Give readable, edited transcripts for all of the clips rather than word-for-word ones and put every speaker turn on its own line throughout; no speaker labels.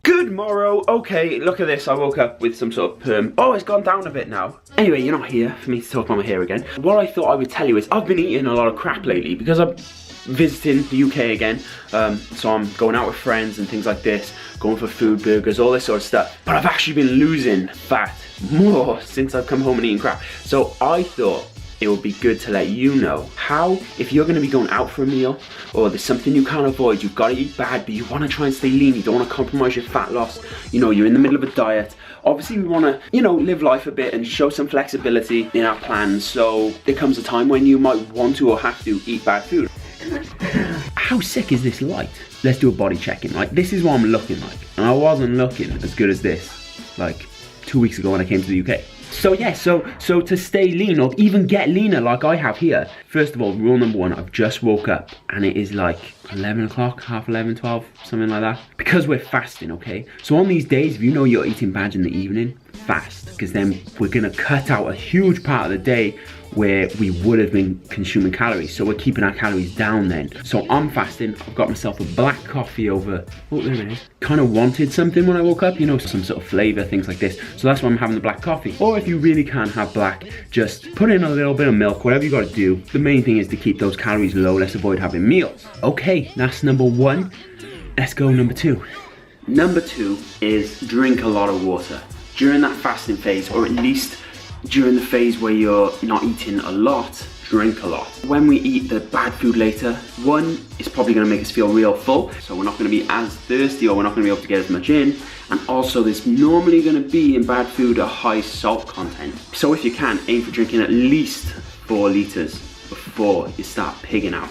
Good morrow. Okay, look at this. I woke up with some sort of perm. Oh, it's gone down a bit now. Anyway, you're not here for me to talk about my hair again. What I thought I would tell you is I've been eating a lot of crap lately because I'm visiting the UK again. So I'm going out with friends and things like this, going for food, burgers, all this sort of stuff. But I've actually been losing fat more since I've come home and eating crap. So I thought it would be good to let you know how, if you're going to be going out for a meal or there's something you can't avoid, you've got to eat bad but you want to try and stay lean, you don't want to compromise your fat loss, you know, you're in the middle of a diet. Obviously we want to, you know, live life a bit and show some flexibility in our plans, so there comes a time when you might want to or have to eat bad food. How sick is this light? Let's do a body checking. Like, this is what I'm looking like, and I wasn't looking as good as this like 2 weeks ago when I came to the UK. So yeah, so to stay lean or even get leaner like I have here, first of all, rule number one, I've just woke up and it is like 11 o'clock, half 11, 12, something like that. Because we're fasting, okay? So on these days, if you know you're eating bad in the evening, fast. Because then we're gonna cut out a huge part of the day where we would have been consuming calories. So we're keeping our calories down then. So I'm fasting, I've got myself a black coffee over, oh there it is. Kind of wanted something when I woke up, you know, some sort of flavor, things like this. So that's why I'm having the black coffee. Or if you really can't have black, just put in a little bit of milk, whatever you gotta do. The main thing is to keep those calories low, let's avoid having meals. Okay, that's number one. Let's go number two. Number two is drink a lot of water. During that fasting phase, or at least during the phase where you're not eating a lot, drink a lot. When we eat the bad food later, one, it's probably gonna make us feel real full, so we're not gonna be as thirsty or we're not gonna be able to get as much in. And also there's normally gonna be in bad food a high salt content. So if you can, aim for drinking at least 4 liters before you start pigging out.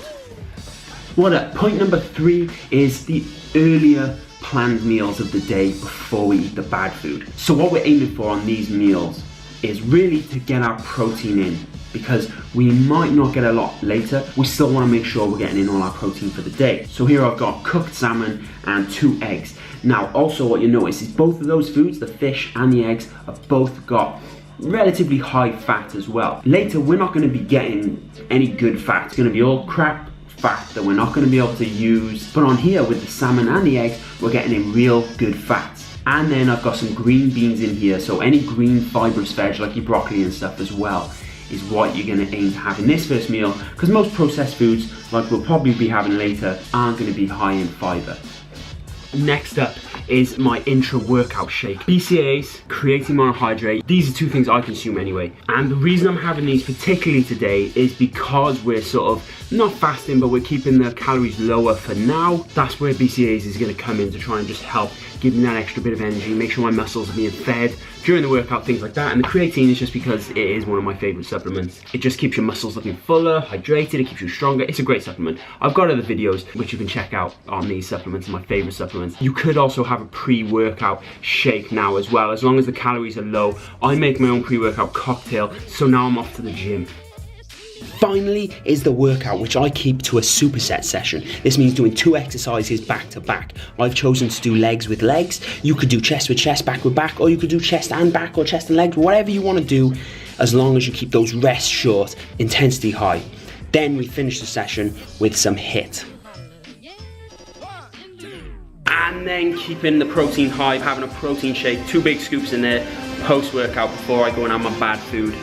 What up? Point number three is the earlier planned meals of the day before we eat the bad food. So what we're aiming for on these meals is really to get our protein in, because we might not get a lot later. We still want to make sure we're getting in all our protein for the day. So here I've got cooked salmon and 2 eggs. Now also what you notice is both of those foods, the fish and the eggs, have both got relatively high fat as well. Later we're not going to be getting any good fat. It's going to be all crap fat that we're not going to be able to use. But on here with the salmon and the eggs, we're getting in real good fats. And then I've got some green beans in here, so any green fibrous veg like your broccoli and stuff as well is what you're going to aim to have in this first meal, because most processed foods, like we'll probably be having later, aren't going to be high in fiber. Next up is my intra-workout shake. BCAAs, creatine monohydrate, these are 2 things I consume anyway. And the reason I'm having these particularly today is because we're sort of not fasting, but we're keeping the calories lower for now. That's where BCAAs is going to come in to try and just help give me that extra bit of energy, make sure my muscles are being fed during the workout, things like that. And the creatine is just because it is one of my favorite supplements. It just keeps your muscles looking fuller, hydrated, it keeps you stronger. It's a great supplement. I've got other videos which you can check out on these supplements, my favorite supplements. You could also have a pre-workout shake now as well, as long as the calories are low. I make my own pre-workout cocktail, so now I'm off to the gym. Finally is the workout, which I keep to a superset session. This means doing 2 exercises back to back. I've chosen to do legs with legs. You could do chest with chest, back with back, or you could do chest and back or chest and legs, whatever you want to do, as long as you keep those rests short, intensity high. Then we finish the session with some HIIT. And then keeping the protein high, having a protein shake, 2 big scoops in there, post-workout before I go and have my bad food.